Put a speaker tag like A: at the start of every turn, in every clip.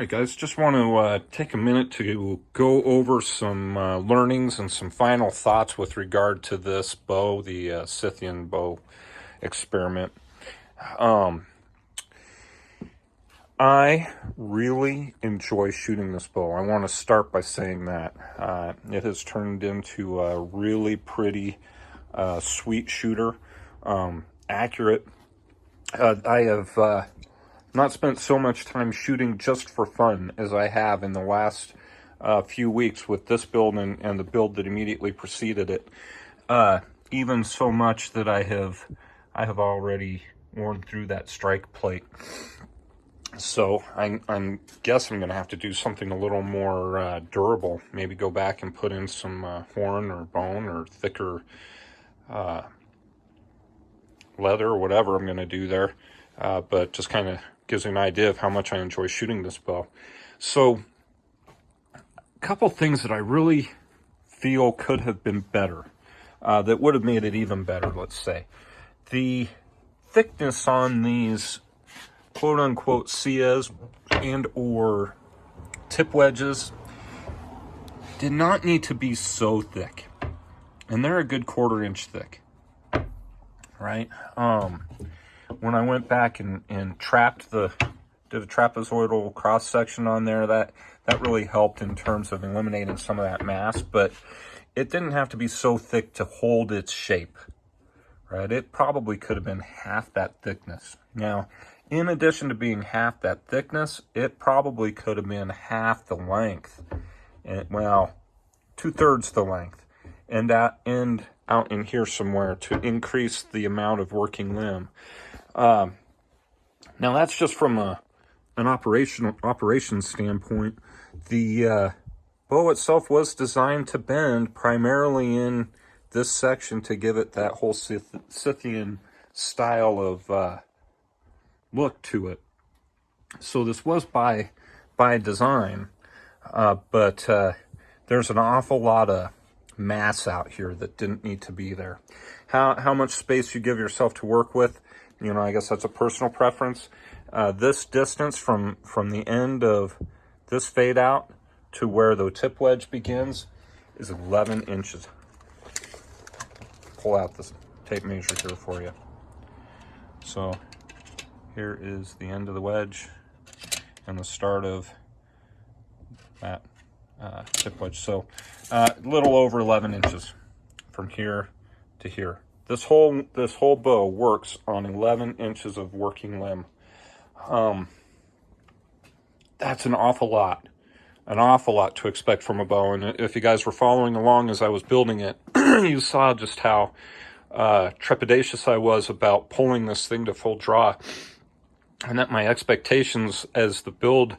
A: Alright guys, just want to take a minute to go over some learnings and some final thoughts with regard to this bow, the Scythian bow experiment. I really enjoy shooting this bow. I want to start by saying that. It has turned into a really pretty, sweet shooter, accurate. I have not spent so much time shooting just for fun as I have in the last few weeks with this build and the build that immediately preceded it. Even so much that I have already worn through that strike plate. So I guess I'm going to have to do something a little more durable. Maybe go back and put in some horn or bone or thicker leather or whatever I'm going to do there. But just kind of gives you an idea of how much I enjoy shooting this bow. So a couple things that I really feel could have been better, that would have made it even better, let's say. The thickness on these quote-unquote Cias and or tip wedges did not need to be so thick. And they're a good 1/4 inch thick, right? When I went back and did a trapezoidal cross section on there, that really helped in terms of eliminating some of that mass, but it didn't have to be so thick to hold its shape, right? It probably could have been half that thickness. Now, in addition to being half that thickness, it probably could have been half the length, well, 2/3 the length, and out in here somewhere to increase the amount of working limb. Now that's just from an operations standpoint. The bow itself was designed to bend primarily in this section to give it that whole Scythian style of look to it. So this was by design, but there's an awful lot of mass out here that didn't need to be there. How much space you give yourself to work with, you know, I guess that's a personal preference. This distance from the end of this fade out to where the tip wedge begins is 11 inches. Pull out this tape measure here for you. So here is the end of the wedge and the start of that tip wedge. So a little over 11 inches from here to here. This whole bow works on 11 inches of working limb. That's an awful lot to expect from a bow. And if you guys were following along as I was building it, you saw just how trepidatious I was about pulling this thing to full draw, and that my expectations as the build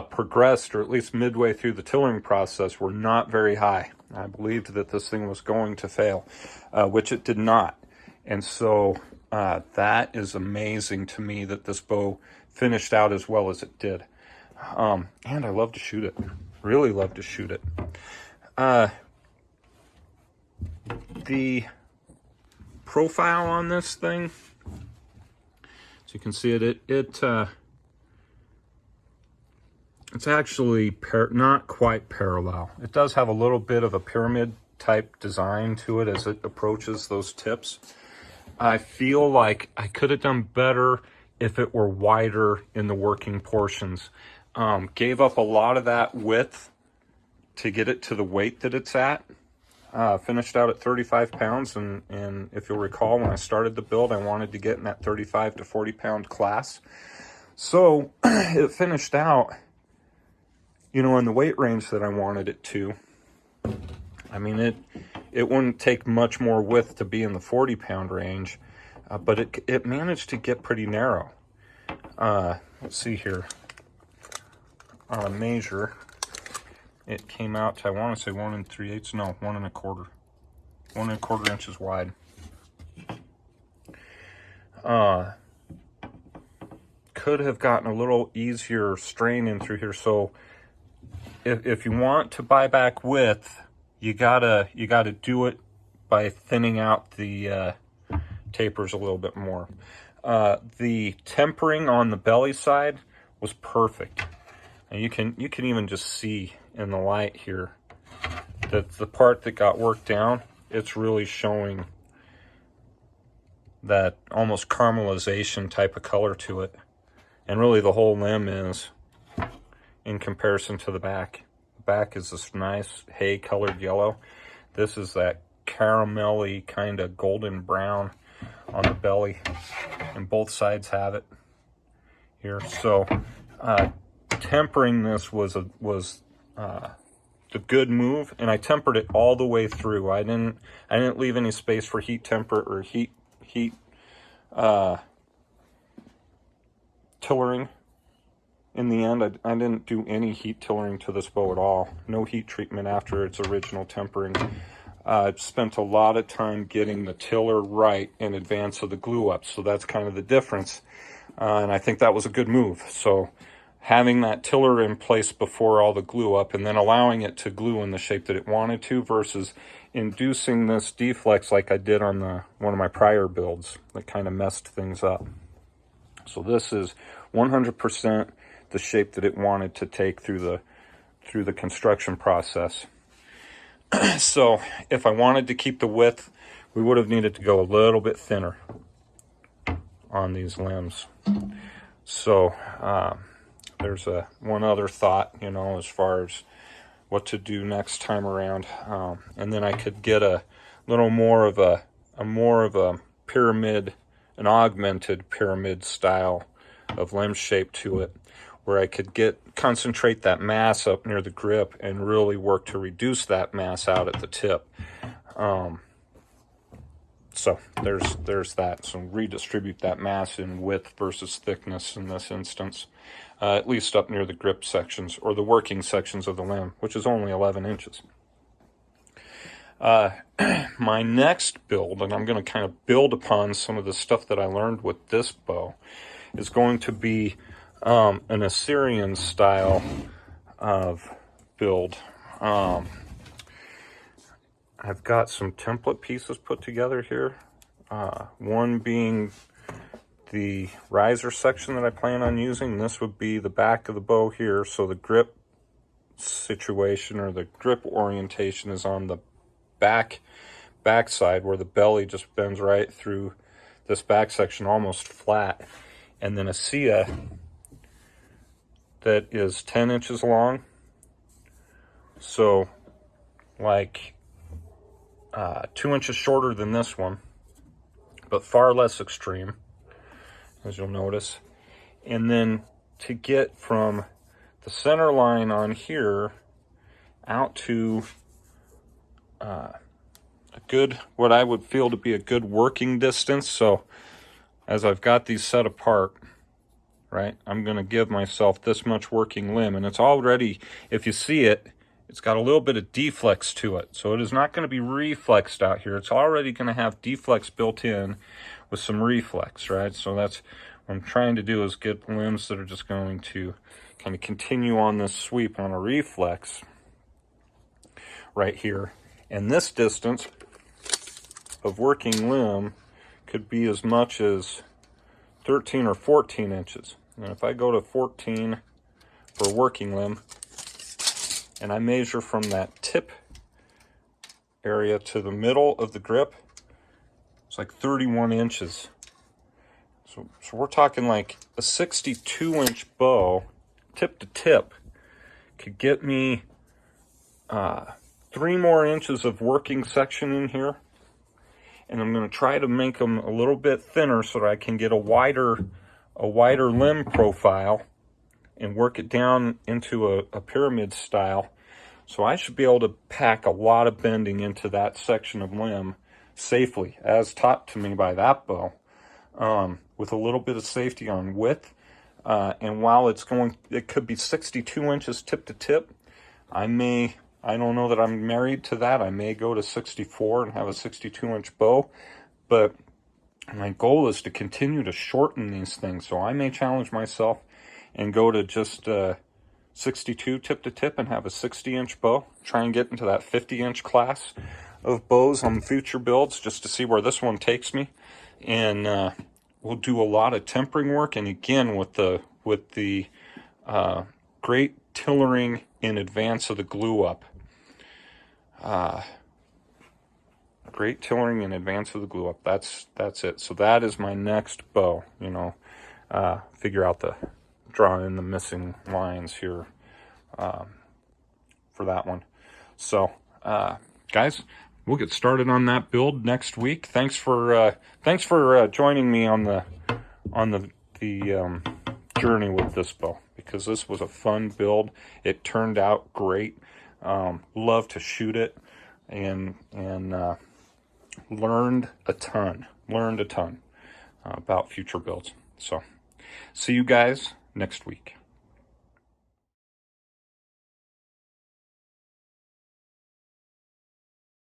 A: progressed, or at least midway through the tillering process, were not very high. I believed that this thing was going to fail, which it did not. And so that is amazing to me that this bow finished out as well as it did. And I love to shoot it. Really love to shoot it. The profile on this thing, so you can see it's actually not quite parallel. It does have a little bit of a pyramid type design to it as it approaches those tips. I feel like I could have done better if it were wider in the working portions. Gave up a lot of that width to get it to the weight that it's at. Finished out at 35 pounds, and if you'll recall, when I started the build, I wanted to get in that 35 to 40 pound class. So it finished out, you know, in the weight range that I wanted it to. I mean, it wouldn't take much more width to be in the 40 pound range, but it managed to get pretty narrow. Let's see here. On a measure, it came out to, I want to say 1 3/8, no, 1 1/4. 1 1/4 inches wide. Could have gotten a little easier strain in through here. So if you want to buy back width, you gotta do it by thinning out the tapers a little bit more. The tempering on the belly side was perfect. And you can even just see in the light here that the part that got worked down, it's really showing that almost caramelization type of color to it. And really the whole limb is, in comparison to the back. The back is this nice hay colored yellow. This is that caramelly kind of golden brown on the belly, and both sides have it here. So tempering this was the good move, and I tempered it all the way through. I didn't leave any space for heat temper or heat tillering. In the end, I didn't do any heat tillering to this bow at all. No heat treatment after its original tempering. I spent a lot of time getting the tiller right in advance of the glue up, so that's kind of the difference. And I think that was a good move. So having that tiller in place before all the glue up, and then allowing it to glue in the shape that it wanted to, versus inducing this deflex like I did on one of my prior builds that kind of messed things up. So this is 100% the shape that it wanted to take through the construction process. So if I wanted to keep the width, we would have needed to go a little bit thinner on these limbs. So there's one other thought, as far as what to do next time around. And then I could get a little more of a pyramid, an augmented pyramid style of limb shape to it, where I could concentrate that mass up near the grip and really work to reduce that mass out at the tip. So there's that. So redistribute that mass in width versus thickness in this instance, at least up near the grip sections, or the working sections of the limb, which is only 11 inches. My next build, and I'm going to kind of build upon some of the stuff that I learned with this bow, is going to be an Assyrian style of build. I've got some template pieces put together here. One being the riser section that I plan on using. This would be the back of the bow here, so the grip situation, or the grip orientation, is on the back side, where the belly just bends right through this back section almost flat. And then a Sia that is 10 inches long, so like 2 inches shorter than this one, but far less extreme, as you'll notice. And then to get from the center line on here out to what I would feel to be a good working distance. So as I've got these set apart, right, I'm going to give myself this much working limb, and it's already, if you see it, it's got a little bit of deflex to it. So it is not going to be reflexed out here. It's already going to have deflex built in with some reflex, right? So that's what I'm trying to do, is get limbs that are just going to kind of continue on this sweep on a reflex right here. And this distance of working limb could be as much as 13 or 14 inches. And if I go to 14 for working limb, and I measure from that tip area to the middle of the grip, it's like 31 inches. So we're talking like a 62-inch bow, tip to tip, could get me 3 more inches of working section in here. And I'm going to try to make them a little bit thinner so that I can get a wider limb profile and work it down into a pyramid style. So I should be able to pack a lot of bending into that section of limb safely, as taught to me by that bow, with a little bit of safety on width. And while it could be 62 inches tip to tip, I don't know that I'm married to that. I may go to 64 and have a 62-inch bow, but my goal is to continue to shorten these things. So I may challenge myself and go to just 62 tip to tip and have a 60-inch bow. Try and get into that 50-inch class of bows on future builds, just to see where this one takes me. And we'll do a lot of tempering work. And again, with the great tillering in advance of the glue up. Great tillering in advance of the glue up. That's it. So that is my next bow, you know. Figure out draw in the missing lines here for that one. So, guys, we'll get started on that build next week. Thanks for joining me on the journey with this bow, because this was a fun build. It turned out great. Love to shoot it, and learned a ton about future builds. So see you guys next week.